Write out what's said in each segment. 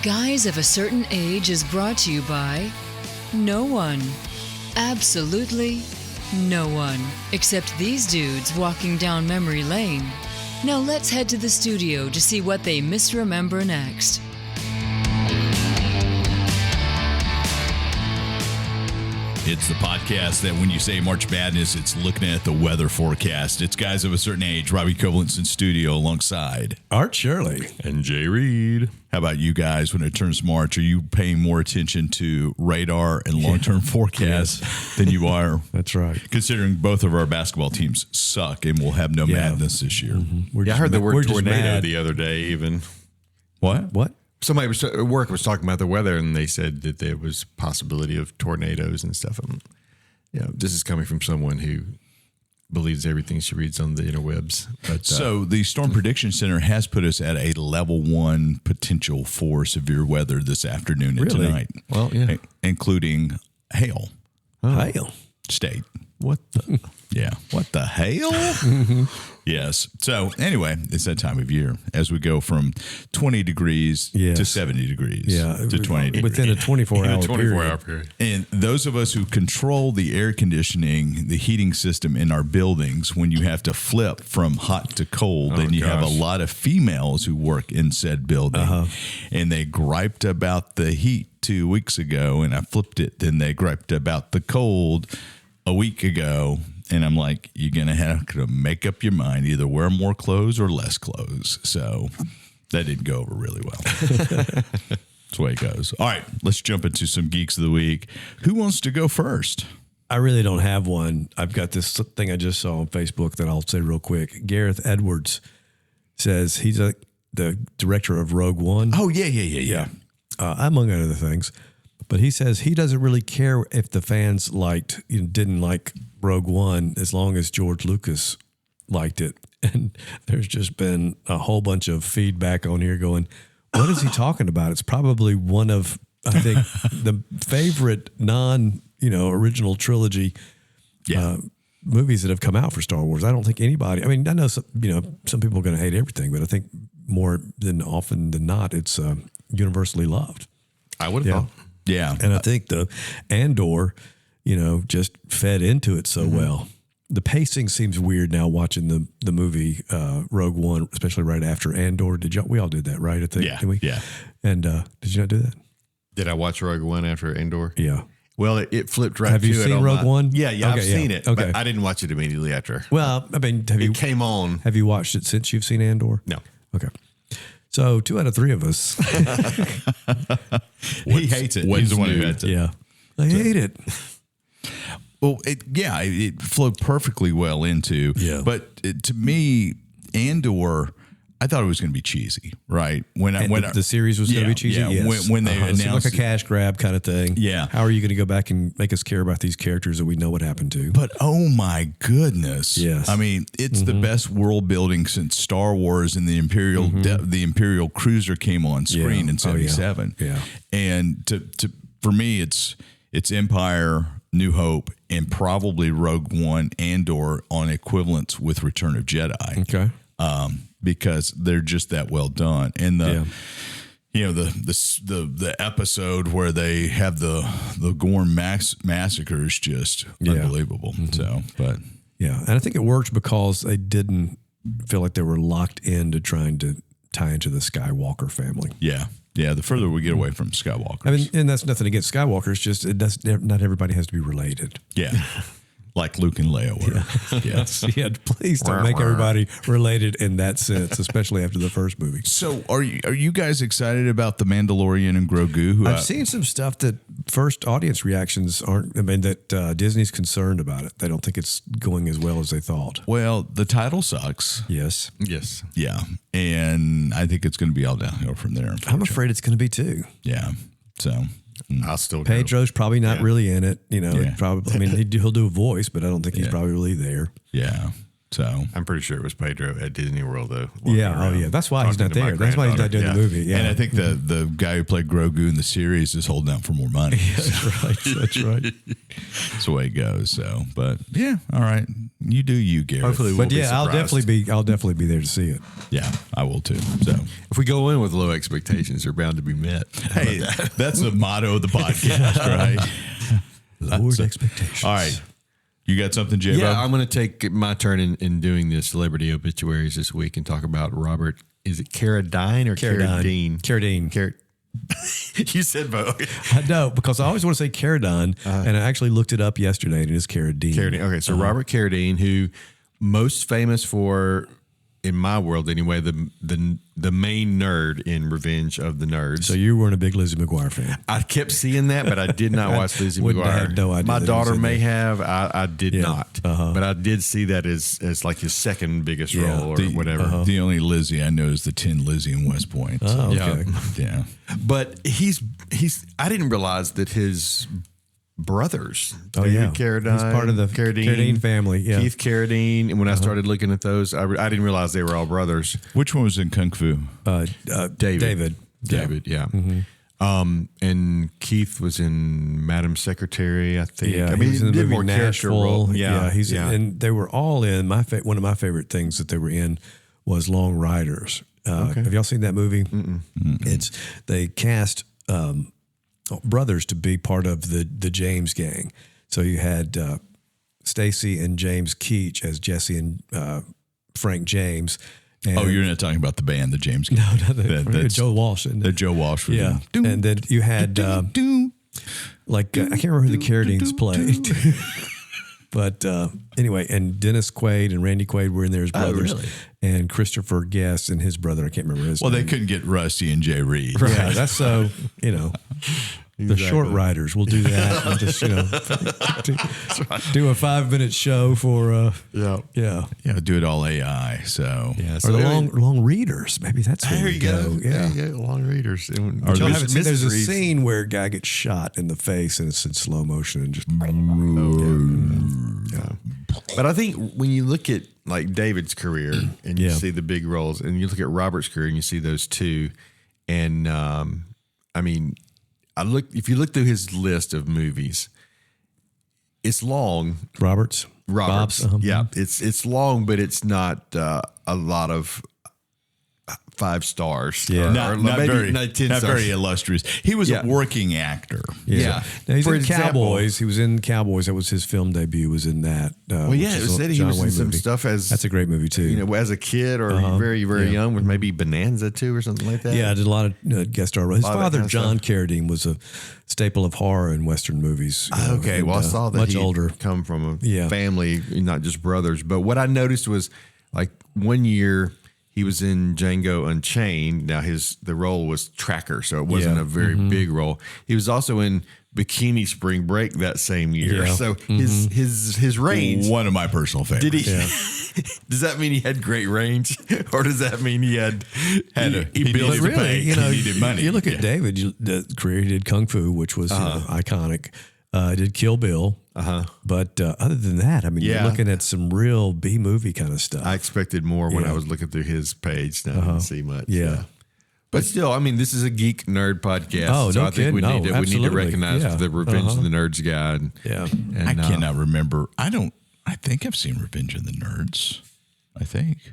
Guys of a Certain Age is brought to you by no one. Absolutely no one. Except these dudes walking down memory lane. Now let's head to the studio to see what they misremember next. It's the podcast that when you say March Madness, it's looking at the weather forecast. It's Guys of a Certain Age, Robbie Kovalent's in studio alongside Art Shirley and Jay Reed. How about you guys when it turns March? Are you paying more attention to radar and long-term forecasts than you are? That's right. Considering both of our basketball teams suck and will have no madness this year. I heard the word tornado the other day even. What? Somebody was at work was talking about the weather, and they said that there was possibility of tornadoes and stuff. This is coming from someone who believes everything she reads on the interwebs. But, so the Storm Prediction Center has put us at a level 1 potential for severe weather this afternoon and tonight. Well, yeah. Including hail. Hail. State. What the? Yeah. What the hell? Yes. So anyway, it's that time of year as we go from 20 degrees to 70 degrees to 20 degrees. Within a 24-hour period. And those of us who control the air conditioning, the heating system in our buildings, when you have to flip from hot to cold, and you have a lot of females who work in said building, and they griped about the heat 2 weeks ago, and I flipped it. Then they griped about the cold a week ago. And I'm like, you're going to have to make up your mind, either wear more clothes or less clothes. So that didn't go over really well. That's the way it goes. All right, let's jump into some Geeks of the Week. Who wants to go first? I really don't have one. I've got this thing I just saw on Facebook that I'll say real quick. Gareth Edwards says he's the director of Rogue One. Oh, yeah. Among other things. But he says he doesn't really care if the fans didn't like Rogue One as long as George Lucas liked it. And there's just been a whole bunch of feedback on here going, what is he talking about? It's probably one of, I think, the favorite original trilogy movies that have come out for Star Wars. I don't think anybody, I know some people are going to hate everything, but I think more than often than not, it's universally loved. I would have thought. Yeah. And I think the Andor, just fed into it so well. The pacing seems weird now watching the movie Rogue One, especially right after Andor. We all did that, right? I think. Yeah. Did we? Yeah. And did you not do that? Did I watch Rogue One after Andor? Yeah. Well, it flipped right. Have you seen Rogue One? Yeah, Okay, I've seen it. Okay. But I didn't watch it immediately after. Well, it came on. Have you watched it since you've seen Andor? No. Okay. So 2 out of 3 of us. He hates it. He's the one who hates it. Yeah. I hate it. Well, it flowed perfectly well into. Yeah. But to me, Andor, I thought it was going to be cheesy, right? When the series was going to be cheesy. Yeah. Yes. When they announced like a cash grab kind of thing. Yeah. How are you going to go back and make us care about these characters that we know what happened to? But oh my goodness! Yes. It's the best world building since Star Wars and the Imperial cruiser came on screen in '77. Yeah. And for me, it's Empire, New Hope, and probably Rogue One, Andor on equivalence with Return of Jedi. Okay. Because they're just that well done. And the episode where they have the Gorn massacres, just unbelievable. So, but and I think it worked because they didn't feel like they were locked into trying to tie into the Skywalker family. Yeah. The further we get away from Skywalker, and that's nothing against Skywalker. It's just not everybody has to be related. Yeah. Like Luke and Leia were. Yeah. Yes. Yeah. Please don't make everybody related in that sense, especially after the first movie. So are you guys excited about The Mandalorian and Grogu? I've seen some stuff that first audience reactions aren't, that Disney's concerned about it. They don't think it's going as well as they thought. Well, the title sucks. Yes. Yeah. And I think it's going to be all downhill from there. I'm afraid it's going to be too. Yeah. So I'll still Pedro's probably not really in it. Probably. He'll do a voice, but I don't think he's probably really there. Yeah. So I'm pretty sure it was Pedro at Disney World though. Yeah. That's why he's not there. That's why he's not doing the movie. Yeah. And I think the guy who played Grogu in the series is holding out for more money. That's right. That's the way it goes. So, but yeah, all right. You do you, Garrett. Hopefully, we'll But yeah, I'll definitely be there to see it. Yeah, I will too. So, if we go in with low expectations, they're bound to be met. hey, that's the motto of the podcast, right? Lowered expectations. All right. You got something, J-Bo? Yeah, I'm going to take my turn in doing the celebrity obituaries this week and talk about Robert. Is it Carradine or Carradine? Carradine. You said both. I know, because I always want to say Carradine, and I actually looked it up yesterday, and it is Carradine. Carradine. Okay, so Robert Carradine, who most famous for, in my world anyway, the main nerd in Revenge of the Nerds. So you weren't a big Lizzie McGuire fan. I kept seeing that, but I did not watch Lizzie Wouldn't McGuire. have no idea My that daughter was in may there. have. I did not. But I did see that as like his second biggest role or whatever. The only Lizzie I know is the Tin Lizzie in West Point. So. Oh, okay. Yeah. But he's. I didn't realize that his brothers. Oh, David yeah. Carradine, He's part of the Carradine family. Yeah. Keith Carradine. And when I started looking at those, I didn't realize they were all brothers. Which one was in Kung Fu? David. David, yeah. And Keith was in Madam Secretary, I think. Yeah, I mean, he was in the did movie more character role. Nashville. Yeah, and they were all in. One of my favorite things that they were in was Long Riders. Have y'all seen that movie? It's they cast brothers to be part of the James gang. So you had Stacy and James Keach as Jesse and Frank James. And You're not talking about the band, the James. that's Joe Walsh. The Joe Walsh. Was Yeah, in. and then you had I can't remember who the Carradines played. But anyway, and Dennis Quaid and Randy Quaid were in there as brothers. Really? And Christopher Guest and his brother, I can't remember his name. They couldn't get Rusty and Jay Reed. Yeah, that's so, the short riders will do that. And just, do a 5-minute show for, yeah. Do it all AI. So, Or the long readers. Maybe that's where There we you go. Yeah. There you go. Long readers. Y'all haven't seen, there's a scene where a guy gets shot in the face and it's in slow motion and just. But I think when you look at like David's career and you see the big roles, and you look at Robert's career and you see those two, and I mean, if you look through his list of movies, it's long. Roberts. Bob's, yeah, it's long, but it's not a lot of 5 stars. Yeah, not very 10 stars. very illustrious. He was a working actor. Yeah. Now he's For in example- Cowboys. He was in Cowboys. That was his film debut. Was in that. Well, yeah, it said he was in some stuff That's a great movie too. as a kid or very, very young, with maybe Bonanza too or something like that. Yeah, I did a lot of guest star roles. His lot of that father, kind of John stuff. Carradine, was a staple of horror in Western movies. Okay, and, well, I saw that much he older. come from a Yeah. family, not just brothers. But what I noticed was, like, one year he was in Django Unchained. Now the role was Tracker, so it wasn't Yeah. a very big role. He was also in Bikini Spring Break that same year. Yeah. So his range. One of my personal favorites. Did he? Does that mean he had great range, or does that mean he had He But needed to really, pay. you know, He needed money. You look at David, the career he did Kung Fu, which was iconic. Did Kill Bill. But other than that, I mean, you're looking at some real B movie kind of stuff. I expected more when I was looking through his page. I didn't see much. But still, I mean, this is a geek nerd podcast. Oh, so no I think we kidding. need No, to we need to absolutely. recognize Yeah. the Revenge of the Nerds guy. And, Yeah. I cannot remember. I think I've seen Revenge of the Nerds. I think.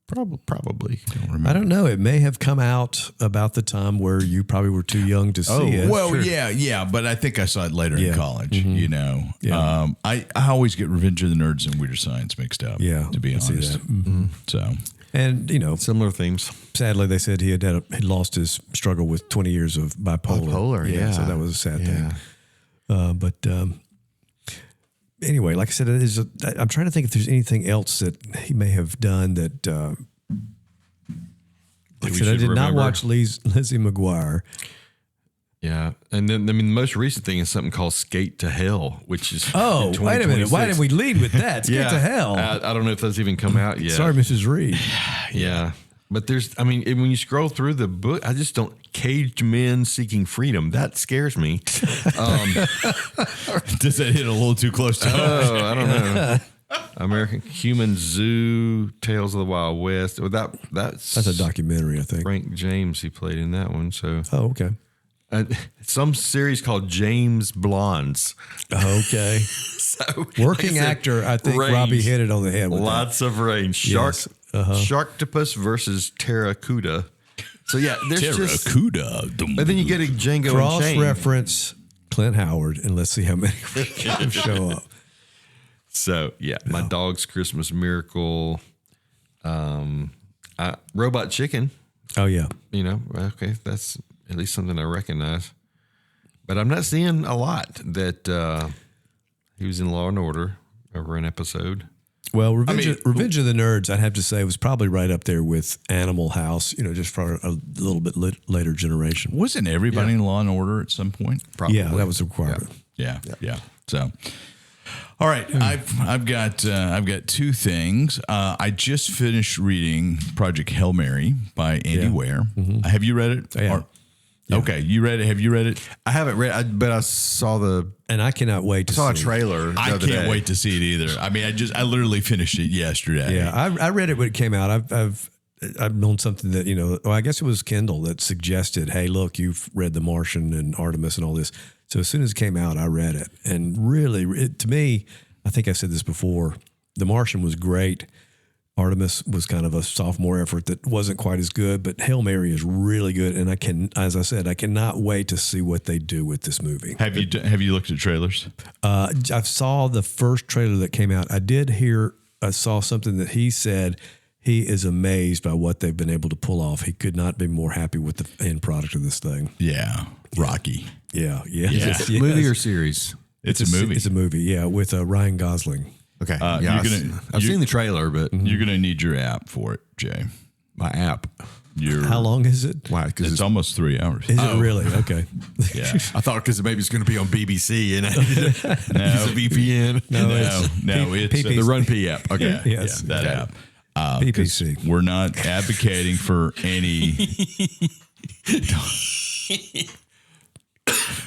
Probably. Don't remember. I don't know. It may have come out about the time where you probably were too young to see it. Well, yeah, but I think I saw it later in college. You know, Yeah. I always get Revenge of the Nerds and Weird Science mixed up. Yeah, to be I see honest. that. So And, you know, Similar themes. sadly, they said he had lost his struggle with 20 years of bipolar. So that was a sad thing. But anyway, like I said, I'm trying to think if there's anything else that he may have done that. Like I said, I did not watch Lizzie McGuire. Yeah. And then, I mean, the most recent thing is something called Skate to Hell, which is. Oh, in wait a minute. Why 2026. did we lead with that? Skate to hell. I don't know if that's even come out yet. Sorry, Mrs. Reed. Yeah. But I mean, when you scroll through the book, I just don't. Caged men seeking freedom. That scares me. does that hit a little too close to home? Oh, I don't know. American Human Zoo, Tales of the Wild West. Well, that's That's a documentary, I think. Frank James. He played in that one. So, Oh, okay. some series called James Blondes. Okay. So, Working like I said, actor, I think range. Robbie hit it on the head with Lots of range. Yes. Sharktopus versus Terracuda. So yeah, there's just. Terracuda. But then you get a Django Cross Unchained. reference Clint Howard, and let's see how many show up. So yeah, My Dog's Christmas Miracle, Robot Chicken. Oh yeah, You know, okay, that's at least something I recognize. But I'm not seeing a lot that he was in Law and Order over an episode. well, Revenge of the Nerds, I'd have to say, was probably right up there with Animal House. You know, just for a little bit later generation. Wasn't everybody in Law and Order at some point? Probably. Yeah, that was a requirement. Yeah. So, all right, I've got two things. I just finished reading Project Hail Mary by Andy Weir. Have you read it? Yeah. Okay, you read it. Have you read it? I haven't read, but I saw And I cannot wait to a see. trailer. the I other can't day. wait to see it either. I mean, I literally finished it yesterday. Yeah, I read it when it came out. I've known something that, you know, I guess it was Kendall that suggested, hey, look, you've read The Martian and Artemis and all this. So as soon as it came out, I read it. And really, to me, I think I said this before, The Martian was great. Artemis was kind of a sophomore effort that wasn't quite as good, but Hail Mary is really good. And as I said, I cannot wait to see what they do with this movie. Have you looked at trailers? I saw the first trailer that came out. I saw something that he said he is amazed by what they've been able to pull off. He could not be more happy with the end product of this thing. Yeah, Rocky. Yeah. Yes. Movie or series? It's a movie. It's a movie, yeah, with Ryan Gosling. Okay. I've seen the trailer, but You're gonna need your app for it, Jay. my app. How long is it? Why? Because It's almost 3 hours. Is it really? Okay. Yeah. I thought because maybe it's going to be on BBC and I use a VPN. No, it's PPC. The Run P app. Okay. Yes. that Okay. app. 'Cause PPC. We're not advocating for any.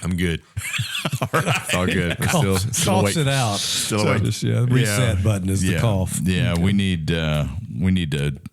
I'm good. It's all good. I'm still Coughs awake. it out. Still awake. Just, reset button is the cough. Yeah, we need to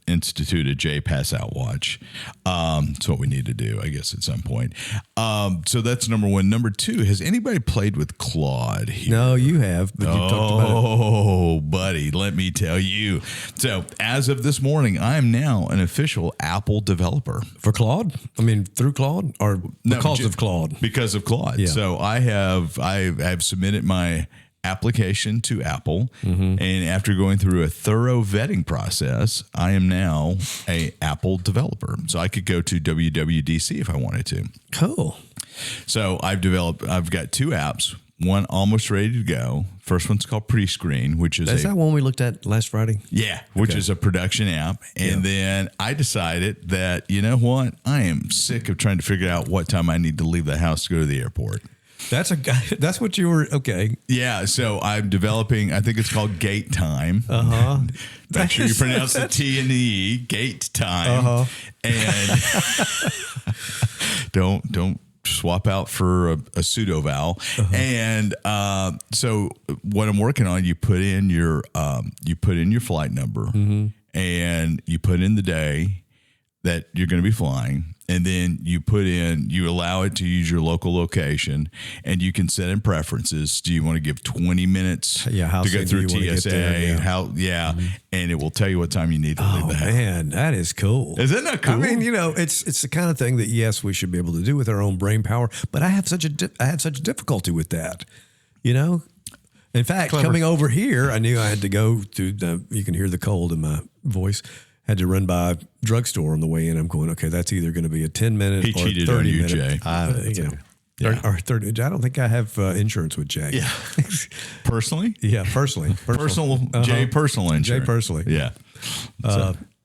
institute a J pass out watch. That's what we need to do, I guess, at some point. So that's number one. Number two, has anybody played with Claude here? No, you have, but you talked about it. Oh, buddy, let me tell you. So as of this morning, I am now an official Apple developer. For Claude? I mean, through Claude or because of Claude? Because of Claude. Yeah. So I have submitted my application to Apple, and after going through a thorough vetting process, I am now a Apple developer. So I could go to WWDC if I wanted to. Cool. So I've got two apps, one almost ready to go. First one's called Pre-Screen, which is that one we looked at last Friday? yeah, which is a production app. And then I decided that, you know what? I am sick of trying to figure out what time I need to leave the house to go to the airport. That's what you were, okay. Yeah, so I'm developing, I think it's called Gate Time. Make sure you pronounce the T and the E, Gate Time. And don't swap out for a pseudo vowel. And so what I'm working on, you put in your flight number and you put in the day that you're going to be flying. And then you allow it to use your local location, and you can set in preferences. Do you want to give 20 minutes to go through TSA? And it will tell you what time you need to leave the house. Man, that is cool. Isn't that cool? I mean, it's the kind of thing that, yes, we should be able to do with our own brain power, but I have such a difficulty with that, In fact, coming over here, I knew I had to go through you can hear the cold in my voice. Had to run by a drugstore on the way in. I'm going, okay, that's either going to be a 10-minute or 30-minute. Jay. Or 30. I don't think I have insurance with Jay. Yeah. Personally? Yeah, personally. Personal Jay personal insurance. Jay personally. Yeah.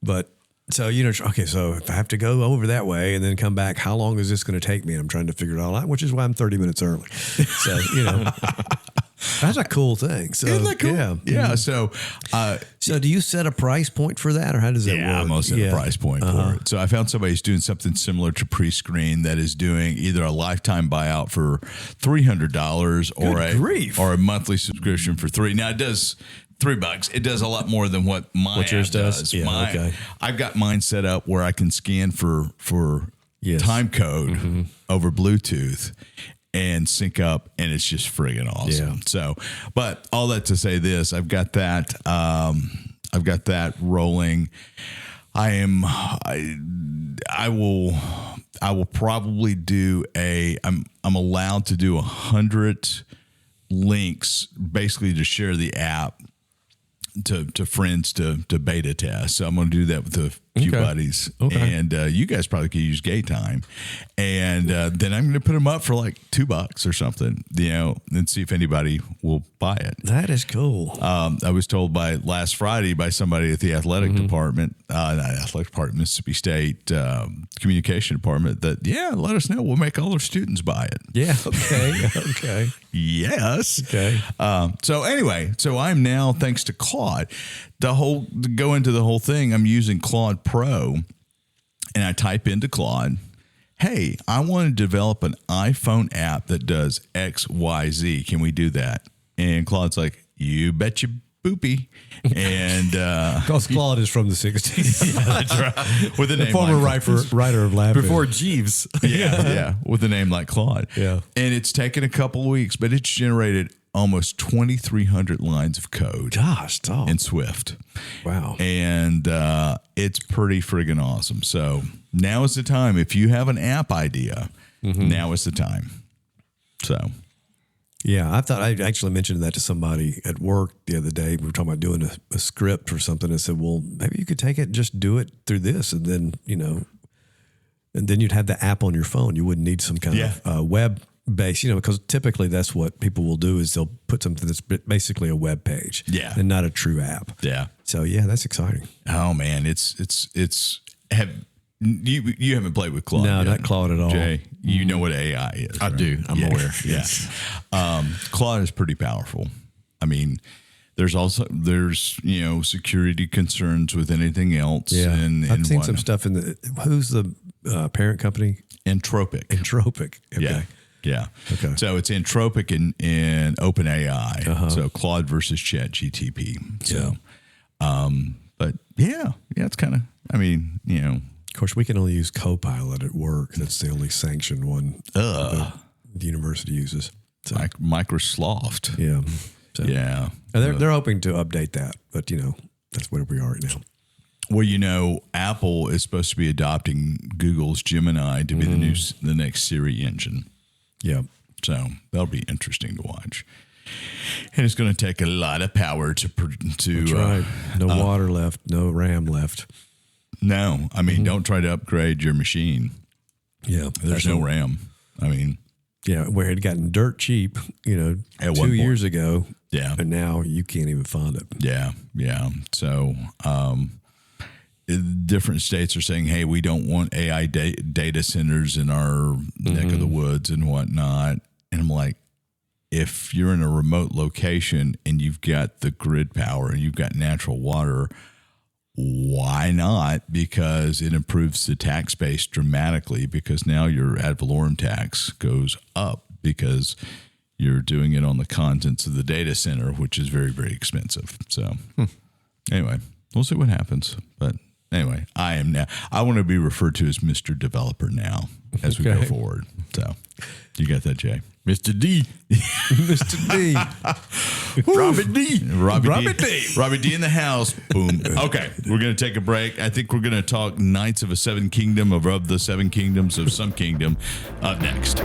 But so, okay, so if I have to go over that way and then come back, how long is this going to take me? And I'm trying to figure it all out, which is why I'm 30 minutes early. So, that's a cool thing. So, Isn't that cool? Yeah. Yeah. So do you set a price point for that, or how does that work? Yeah, I'm going to set a price point for it. So I found somebody who's doing something similar to Pre-Screen that is doing either a lifetime buyout for $300 or a monthly subscription for $3. Now it does $3. It does a lot more than what yours does. Yeah, okay. I've got mine set up where I can scan for time code over Bluetooth and sync up, and it's just friggin' awesome. Yeah. So, but all that to say this, I've got that rolling. I will probably do I'm allowed to do 100 links basically to share the app to friends to beta test. So I'm going to do that with a few buddies. Okay. And you guys probably could use Gay Time. And then I'm going to put them up for like $2 or something, and see if anybody will buy it. That is cool. I was told last Friday by somebody at the athletic department, not athletic department, Mississippi State communication department, that, let us know. We'll make all our students buy it. Yeah. Okay. Okay. Yes. Okay. So anyway, I'm now, thanks to Claude, to go into the whole thing, I'm using Claude Pro, and I type into Claude, hey, I want to develop an iPhone app that does X, Y, Z. Can we do that? And Claude's like, you bet you boopy. And because Claude is from the 60s. Yeah, that's right. With a name former like writer of Laughing. Before Jeeves. Yeah. With a name like Claude. Yeah. And it's taken a couple of weeks, but it's generated almost 2,300 lines of code. Gosh, dog. In Swift. Wow. And it's pretty friggin' awesome. So now is the time. If you have an app idea, now is the time. So. Yeah, I thought I actually mentioned that to somebody at work the other day. We were talking about doing a script or something. I said, well, maybe you could take it and just do it through this. And then, and then you'd have the app on your phone. You wouldn't need some kind of web base, because typically that's what people will do is they'll put something that's basically a web page, and not a true app. Yeah. So that's exciting. Oh man, you haven't played with Claude? No, yet, not Claude at all. Jay, you know what AI is? I do. I'm aware. Yes. Claude is pretty powerful. I mean, there's security concerns with anything else. Yeah, and I've seen some stuff in who's the parent company? Entropic. Okay. Yeah. Okay. So it's Entropic and OpenAI. So Claude versus ChatGPT. So, but it's kind of, Of course, we can only use Copilot at work. That's the only sanctioned one the university uses. So, Microsoft. Yeah. So, yeah. And they're hoping to update that, but that's where we are right now. Well, Apple is supposed to be adopting Google's Gemini to be the next Siri engine. Yeah. So that'll be interesting to watch. And it's going to take a lot of power to That's right. No water left, no RAM left. No, don't try to upgrade your machine. Yeah. There's no RAM. Where it had gotten dirt cheap, at 2 years ago. Yeah. And now you can't even find it. Yeah. Yeah. So, different states are saying, hey, we don't want AI data centers in our neck of the woods and whatnot. And I'm like, if you're in a remote location and you've got the grid power and you've got natural water, why not? Because it improves the tax base dramatically, because now your ad valorem tax goes up because you're doing it on the contents of the data center, which is very, very expensive. So anyway, we'll see what happens. But anyway, I want to be referred to as Mr. Developer now as we go forward. So you got that, Jay? Mr. D. Mr. D. Robbie D in the house. Boom. Okay, we're going to take a break. I think we're going to talk Knights of a Seven Kingdom, of the Seven Kingdoms of some kingdom, up next.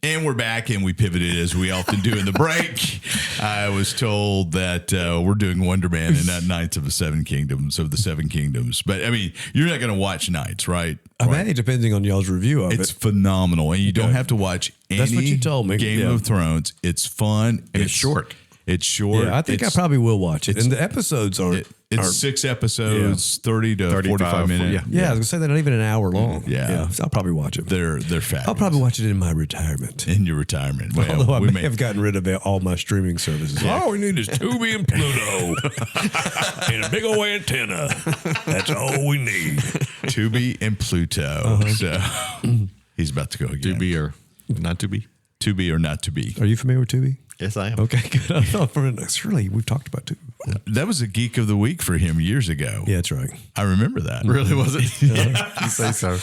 And we're back, and we pivoted as we often do in the break. I was told that we're doing Wonder Man and not Knights of the Seven Kingdoms of the Seven Kingdoms. But you're not going to watch Knights, right? Depending on y'all's review of it. It's phenomenal, and you don't have to watch any That's what you told me. Game of Thrones. It's fun. And it's short. It's short. Yeah, I think I probably will watch it. And the episodes are 6 episodes, 30 to 45 minutes. Yeah, I was going to say they're not even an hour long. Yeah. So I'll probably watch it. They're fabulous. I'll probably watch it in my retirement. In your retirement. Well, although I may have gotten rid of all my streaming services. All we need is Tubi and Pluto and a big old antenna. That's all we need. Tubi and Pluto. So he's about to go again. Tubi or not Tubi? To be or not to be. Are you familiar with Tubi? Yes, I am. Okay, good. I thought surely we've talked about Tubi before. That was a Geek of the Week for him years ago. Yeah, that's right. I remember that. Really, was it? You say so.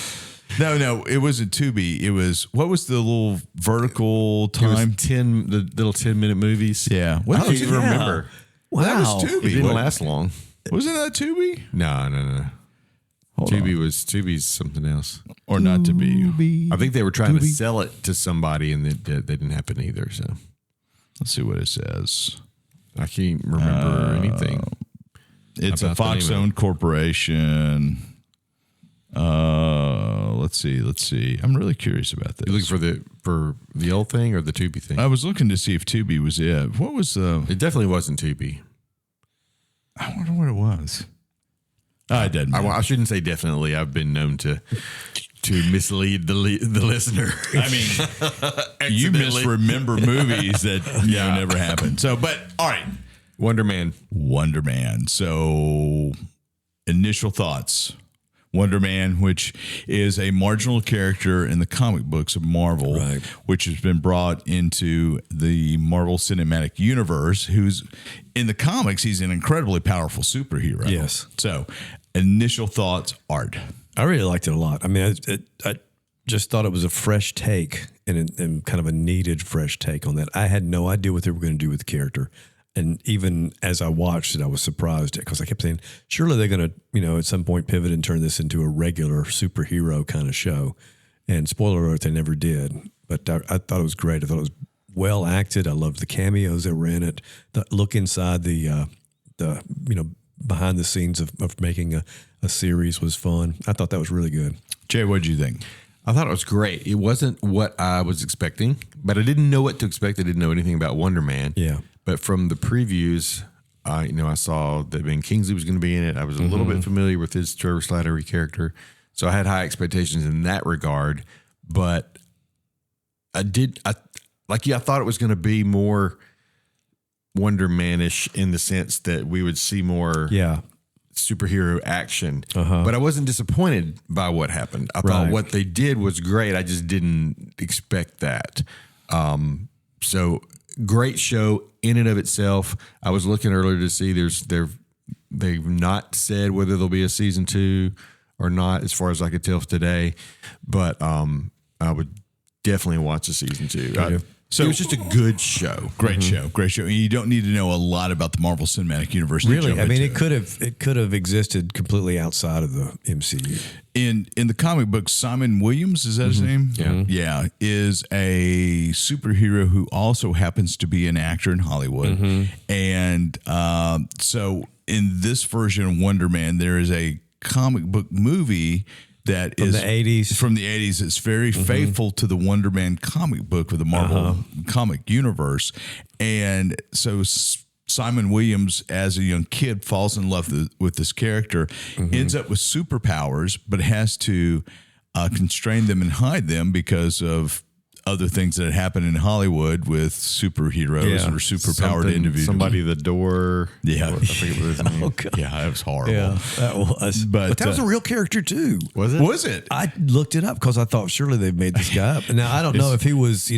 No, it wasn't Tubi. It was, what was the little vertical It was time? the little 10-minute movies. Yeah. I don't even yeah. remember. Wow. That was Tubi. It didn't What- last long. Wasn't that Tubi? No. Tubi's something else. Or not to be? I think they were trying to sell it to somebody, and it didn't happen either. So Let's see what it says. I can't remember anything. It's a about the name of Fox-owned corporation. Let's see. I'm really curious about this. You looking for the old thing or the Tubi thing? I was looking to see if Tubi was it. What was the? It definitely wasn't Tubi. I wonder what it was. I didn't. I shouldn't say definitely. I've been known to mislead the listener. I mean, you misremember movies that never happened. So, but all right, Wonder Man. So, initial thoughts. Wonder Man, which is a marginal character in the comic books of Marvel, Right. which has been brought into the Marvel Cinematic Universe, who's in the comics, he's an incredibly powerful superhero. Yes. So, initial thoughts, Art. I really liked it a lot. I mean, I just thought it was a fresh take and kind of a needed fresh take on that. I had no idea what they were going to do with the character. And even as I watched it, I was surprised because I kept saying, surely they're going to, at some point pivot and turn this into a regular superhero kind of show. And spoiler alert, they never did. But I thought it was great. I thought it was well acted. I loved the cameos that were in it. The look inside the behind the scenes of making a series was fun. I thought that was really good. Jay, what did you think? I thought it was great. It wasn't what I was expecting, but I didn't know what to expect. I didn't know anything about Wonder Man. Yeah. But from the previews, I saw that Ben Kingsley was going to be in it. I was a little bit familiar with his Trevor Slattery character, so I had high expectations in that regard. But I thought it was going to be more Wonder Man-ish in the sense that we would see more superhero action. But I wasn't disappointed by what happened. I thought what they did was great. I just didn't expect that. So great show in and of itself. I was looking earlier to see they've not said whether there'll be a season 2 or not, as far as I could tell today. But I would definitely watch a season 2. So it was just a good show. Great show. You don't need to know a lot about the Marvel Cinematic Universe. Really, I mean, it could have existed completely outside of the MCU. In the comic book, Simon Williams, is that his name? Yeah, is a superhero who also happens to be an actor in Hollywood. And so in this version of Wonder Man, there is a comic book movie that from is the 80s. From the 80s. It's very faithful to the Wonder Man comic book with the Marvel comic universe. And so Simon Williams, as a young kid, falls in love with this character, ends up with superpowers, but has to constrain them and hide them because of other things that happen in Hollywood with superheroes or superpowered individuals. Somebody the door. Yeah. I forget what his name. Yeah, that was horrible. Yeah, that was. But that was a real character too. Was it? Was it? I looked it up because I thought surely they've made this guy up. Now I don't know if he was,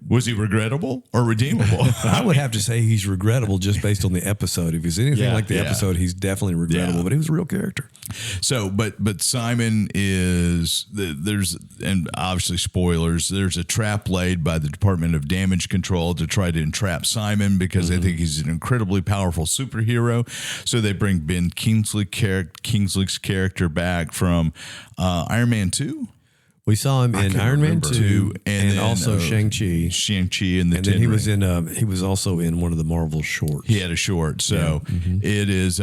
Was he regrettable or redeemable? I would have to say he's regrettable just based on the episode. If he's anything like the episode, he's definitely regrettable. But he was a real character. So, but Simon is and obviously spoilers. There's a trap laid by the Department of Damage Control to try to entrap Simon because they think he's an incredibly powerful superhero. So they bring Ben Kingsley's character back from Iron Man 2. We saw him in Iron Man 2 and then, also Shang-Chi. Shang-Chi and then he was he was also in one of the Marvel shorts. He had a short. So it is,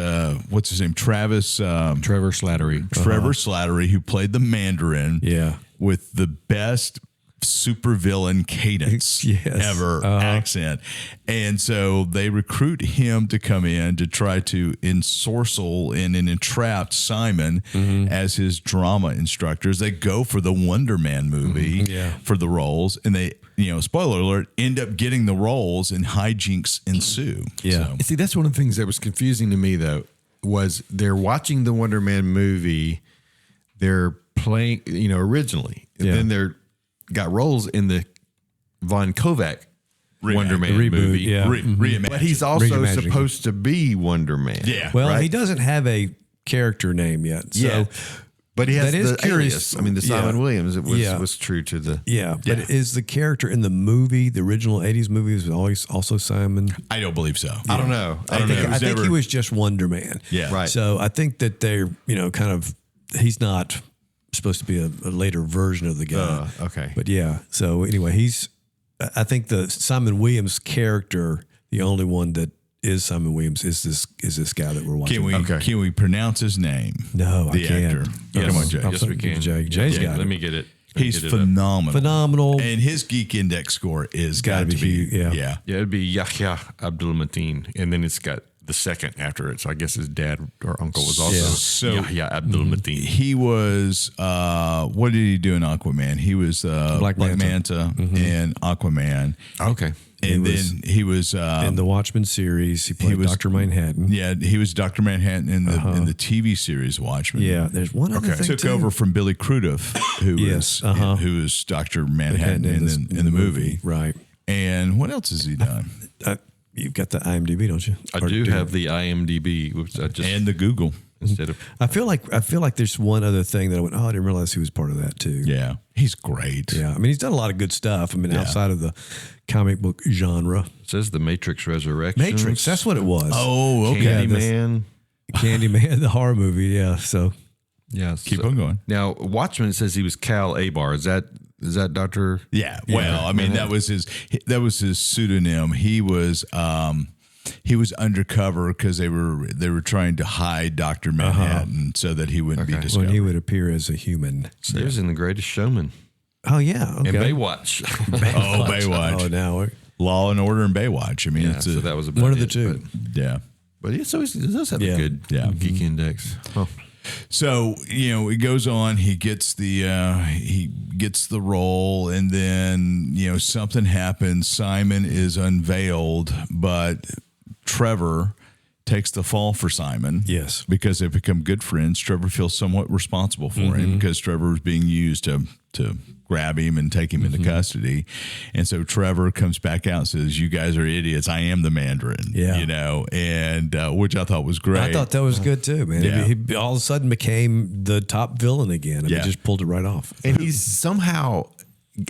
what's his name? Trevor Slattery. Trevor Slattery, who played the Mandarin with the best supervillain cadence ever accent. And so they recruit him to come in to try to ensorcel and entrap Simon as his drama instructors. They go for the Wonder Man movie for the roles, and they, spoiler alert, end up getting the roles, and hijinks ensue. Yeah. See, that's one of the things that was confusing to me, though, was they're watching the Wonder Man movie, they're playing, originally, and then they're got roles in the Von Kovac Wonder Remake. Man Reboot, movie. yeah. Reimagined. But he's also Reimagining. supposed to be Wonder Man. Yeah. Well, right? he doesn't have a character name yet. So, Yeah. But he has That is the curious. alias. I mean, the Simon Yeah. Williams it was, Yeah. was true to the. yeah. But is the character in the movie, the original 80s movie, was always also Simon? I don't believe so. I don't know. I don't know. I think he was just Wonder Man. Yeah. Right. So I think that they're, kind of, he's not supposed to be a later version of the guy. Okay. But yeah. So anyway, I think the Simon Williams character, the only one that is Simon Williams is this guy that we're watching. Can we pronounce his name? No, the I can't. actor. Yes. Come on, Jay. Yes, we can. Jay's got Let it. me get it. He's phenomenal. Phenomenal. And his Geek Index score is Gotta got to be be. huge, yeah. Yeah. Yeah, it'd be Yahya Abdul Mateen, and then it's got the second after it. So I guess his dad or uncle was also So- Yahya Abdul Mateen. He was, what did he do in Aquaman? He was Black Manta in Aquaman. Okay. And then he was in the Watchmen series, he played was- Dr. Manhattan. yeah, he was Dr. Manhattan in the TV series Watchmen. Yeah, there's one other thing Took too. over from Billy Crudup, who Yes, who was Dr. Manhattan in the movie. Right. And what else has he done? You've got the IMDb, don't you? I do have the IMDb, which I just And the Google. instead of I feel like there's one other thing that I went, I didn't realize he was part of that too. Yeah, he's great. Yeah. I mean, he's done a lot of good stuff. I mean, outside of the comic book genre. it says the Matrix Resurrection. Matrix, that's what it was. Oh, okay. Candyman. Candyman, the horror movie. Yeah. So Yeah. Keep on going. Now, Watchmen says he was Cal Abar. Is that Dr. Yeah. Well, I mean, that was his pseudonym. He was undercover because they were trying to hide Dr. Manhattan so that he wouldn't be when discovered. he would appear as a human. So he was in The Greatest Showman Oh, yeah. Okay. and Baywatch. Oh, Baywatch. Oh, now we're. Law and Order and Baywatch. I mean, yeah, it's so that was about One of the it, two. yeah. But yeah, so he does have Yeah. a good geek index. Oh. So it goes on. He gets the role, and then something happens. Simon is unveiled, but Trevor takes the fall for Simon. Yes. because they become good friends. Trevor feels somewhat responsible for him because Trevor was being used to grab him and take him into custody, and so Trevor comes back out and says, "You guys are idiots. I am the Mandarin." Yeah. and which I thought was great. I thought that was good too, man. Yeah. He all of a sudden became the top villain again. I mean, Yeah. just pulled it right off. And he's somehow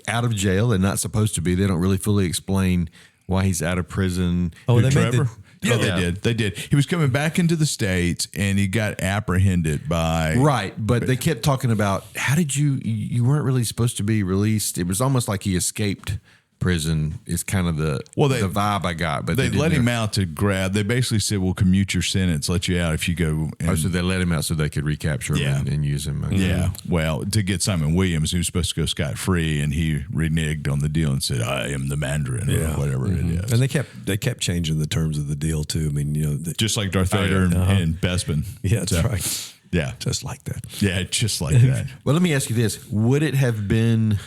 out of jail and not supposed to be. They don't really fully explain why he's out of prison. Oh, they Trevor? made Yeah, they did. He was coming back into the States, and he got apprehended by Right, but they kept talking about how did you weren't really supposed to be released. It was almost like he escaped prison is kind of the vibe I got. But They let didn't- him out to grab. They basically said, "We'll commute your sentence, let you out if you go." And, Oh, so they let him out so they could recapture him Yeah. and use him. yeah, well, to get Simon Williams, who was supposed to go scot free, and he reneged on the deal and said, "I am the Mandarin," or whatever it is. And they kept changing the terms of the deal too. I mean, Just like Darth Vader and Bespin. yeah, that's So, right. Yeah, Just like that. yeah, just like that. Well, let me ask you this: would it have been?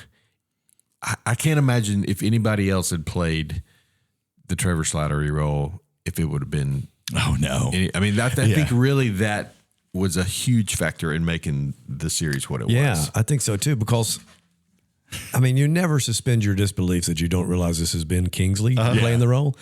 I can't imagine if anybody else had played the Trevor Slattery role, if it would have been. Oh no! I mean, I think really that was a huge factor in making the series what it Yeah, was. I think so too. Because I mean, you never suspend your disbelief that you don't realize this has been Kingsley playing the role,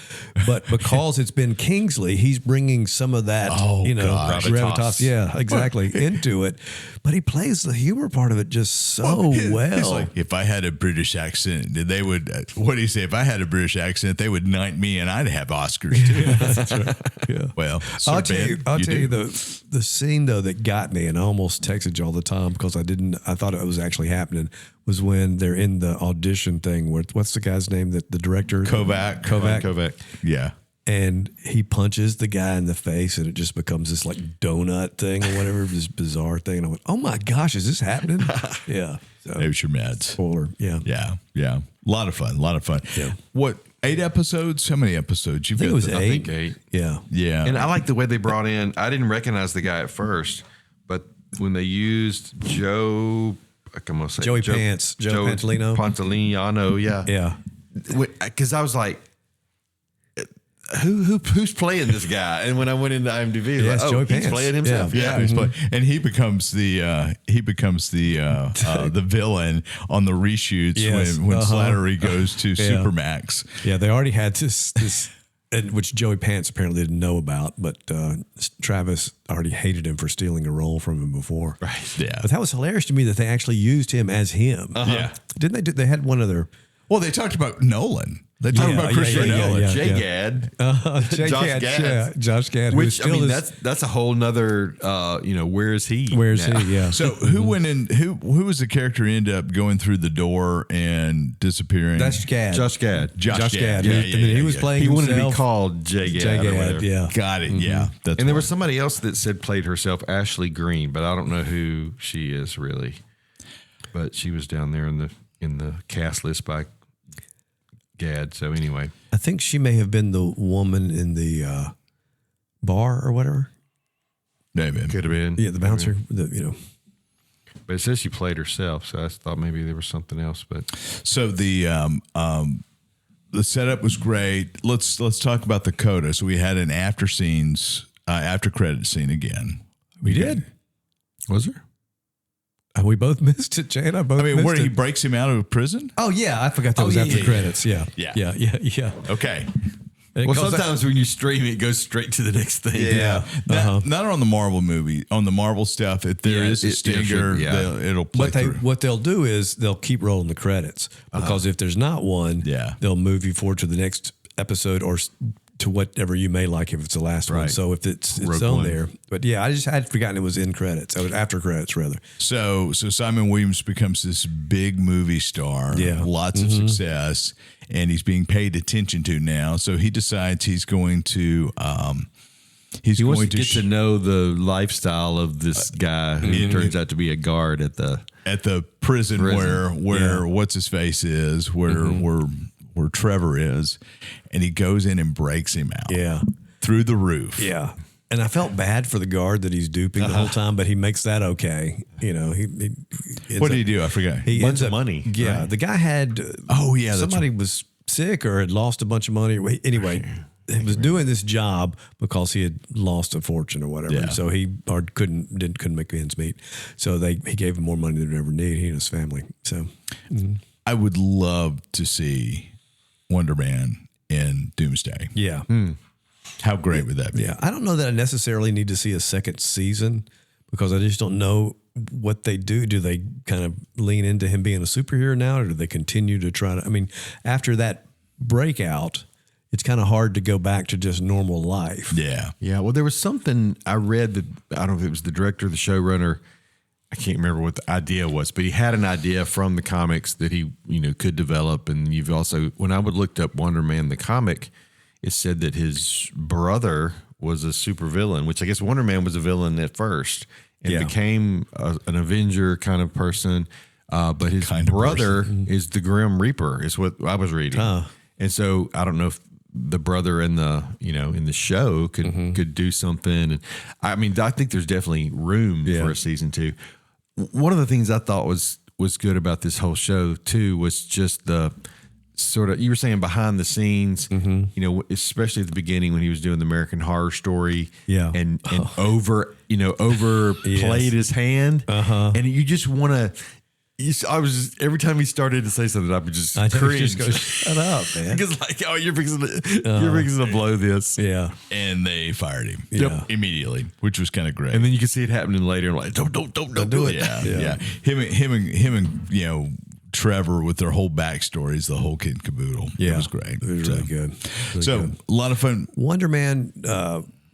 but because it's been Kingsley, he's bringing some of that, gosh. gravitas, yeah, exactly, into it. But he plays the humor part of it just so well. It's like, if I had a British accent, they would. What do you say? If I had a British accent, they would knight me, and I'd have Oscars too. Yeah. Well, I'll Sir tell you, Ben, the scene though that got me, and I almost texted you all the time because I thought it was actually happening, was when they're in the audition thing where, what's the guy's name, that the director? Kovac. Yeah. And he punches the guy in the face, and it just becomes this like donut thing or whatever, this bizarre thing. And I went, "Oh my gosh, is this happening?" Yeah. So, There's your meds. spoiler. Yeah. Yeah. Yeah. A lot of fun. Yeah. What, 8 episodes? How many episodes? You've I think it was got 8. think 8. Yeah. Yeah. And I like the way they brought in. I didn't recognize the guy at first, but when they used Joe, I'm gonna say Joey Pants, Joe Pantoliano. Pantoliano, yeah, Yeah. Because I was like, who's playing this guy? And when I went into IMDb, Yeah, it's Joey he's Pants. playing himself. Yeah, he's playing, and he becomes the the villain on the reshoots Yes. when Slattery goes to Supermax. Yeah, they already had this and which Joey Pants apparently didn't know about, but Travis already hated him for stealing a role from him before. Right. Yeah, But that was hilarious to me that they actually used him as him. Yeah. Didn't they? They had one of their. well, they talked about Nolan. They talked about Christopher Nolan. Jay Gad, Josh Gad. Yeah, Josh Gad. who Which still I mean, is- that's a whole nother. Where is he? Where's now? he? Yeah. So who went in? Who was the character who ended up going through the door and disappearing? That's Gad. Josh Gad. Josh Gad. Yeah, and then he was playing. He wanted to be himself. called Jay Gad. Jay or Gad. whatever. Yeah. Got it. Yeah, that's And there why. was somebody else that said played herself, Ashley Green, but I don't know who she is really. But she was down there in the cast list by Gad. So anyway, I think she may have been the woman in the bar or whatever. Maybe. could have been. Yeah, the bouncer. But it says she played herself, so I thought maybe there was something else. But So the setup was great. Let's talk about the coda. So we had an after credit scene again. We did. was there? We both missed it, Jane. I both I mean, missed where it. he breaks him out of prison. Oh yeah, I forgot that was yeah, after yeah, credits. Yeah. Yeah. Yeah. Okay. And Well, because sometimes when you stream it, it goes straight to the next thing. Not on the Marvel movie. On the Marvel stuff, if there is a stinger, it'll play through. what they'll do is they'll keep rolling the credits because if there's not one, they'll move you forward to the next episode or to whatever you may like if it's the last one. Right. So if it's Rogue on One. there, but yeah, I just had forgotten it was in credits. It was after credits rather. So Simon Williams becomes this big movie star. Yeah. Lots of success, and he's being paid attention to now. So he decides he's going to He wants to get to know the lifestyle of this guy who turns out to be a guard at the prison where what's his face is, where Trevor is, and he goes in and breaks him out. Yeah. Through the roof. Yeah. And I felt bad for the guard that he's duping the whole time, but he makes that okay. You know, he What did he do? I forgot. He Bunch ends of up- money, Yeah, right? the guy had. That's somebody was sick or had lost a bunch of money. Anyway, he was doing this job because he had lost a fortune or whatever. Yeah. So he couldn't make ends meet. So he gave him more money than he ever needed. He and his family. So I would love to see Wonder Man in Doomsday. yeah. How great would that be? Yeah, I don't know that I necessarily need to see a second season because I just don't know what they do. Do they kind of lean into him being a superhero now, or do they continue to try to? I mean, after that breakout, it's kind of hard to go back to just normal life. Yeah. Yeah, well, there was something I read that I don't know if it was the director, the showrunner. I can't remember what the idea was, but he had an idea from the comics that he could develop. And you've also, when I would looked up Wonder Man the comic, it said that his brother was a supervillain, which I guess Wonder Man was a villain at first and became an Avenger kind of person. But his brother is the Grim Reaper, is what I was reading. And so I don't know if the brother in the in the show could do something. And I mean, I think there's definitely room for a season 2. One of the things I thought was good about this whole show too was just the sort of, you were saying behind the scenes, especially at the beginning when he was doing the American Horror Story, and overplayed his hand, and you just want to. I was just, every time he started to say something, I would just cringe. Just go, shut up, man. Because you're fixing to blow this. Yeah. And they fired him immediately, which was kind of great. And then you can see it happening later. I'm like, don't do it. Yeah. Him and Trevor with their whole backstories, the whole kid and caboodle. Yeah. It was great. It was really good. A lot of fun. Wonder Man,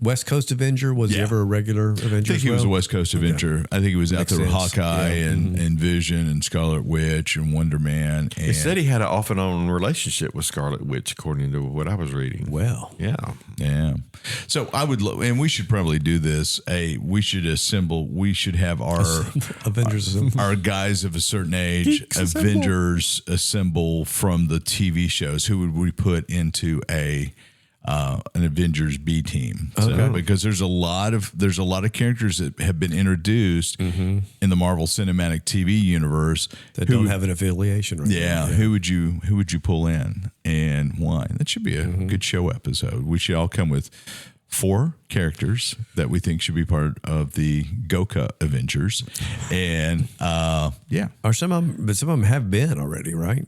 West Coast Avenger, was he ever a regular Avenger? I think he was a West Coast Avenger. I think he was out there with Hawkeye and Vision and Scarlet Witch and Wonder Man. And It said he had an off and on relationship with Scarlet Witch, according to what I was reading. Well, yeah. So I would, and we should probably do this. We should have our Avengers our guys of a certain age, Avengers assemble from the TV shows. Who would we put into a an Avengers B team. So, because there's a lot of characters that have been introduced in the Marvel Cinematic TV universe that don't have an affiliation. Right now. Who would you pull in and why? That should be a good show episode. We should all come with 4 characters that we think should be part of the Goka Avengers, and or some of them have been already, right?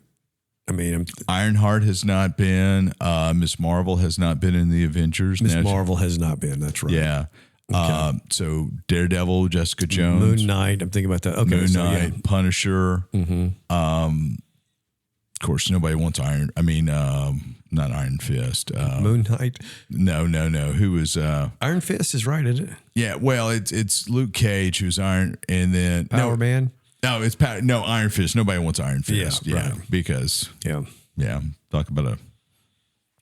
I mean, Ironheart has not been. Miss Marvel has not been in the Avengers. Miss Marvel has not been. That's right. Yeah. Okay. So Daredevil, Jessica Jones, Moon Knight. I'm thinking about that. Okay, Moon Knight, Punisher. Of course, nobody wants not Iron Fist. Moon Knight. No. Who was Iron Fist is right, isn't it? Yeah. Well, it's Luke Cage who's Iron, and then Power Man. No, it's Iron Fist. Nobody wants Iron Fist. Yeah, right. Because talk about a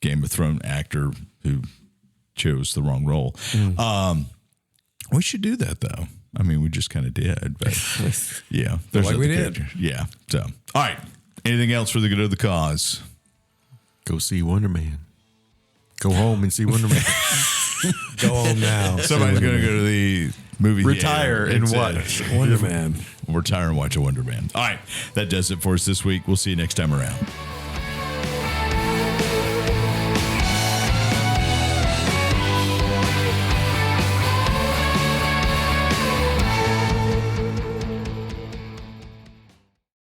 Game of Thrones actor who chose the wrong role. We should do that though. I mean, we just kind of did, but yeah, there's like we did. Characters. Yeah. So, all right. Anything else for the good of the cause? Go see Wonder Man. Go home and see Wonder Man. Go home now. Somebody's going to go to the movie retire theater and watch Wonder Man. Retire and watch a Wonder Man. All right. That does it for us this week. We'll see you next time around.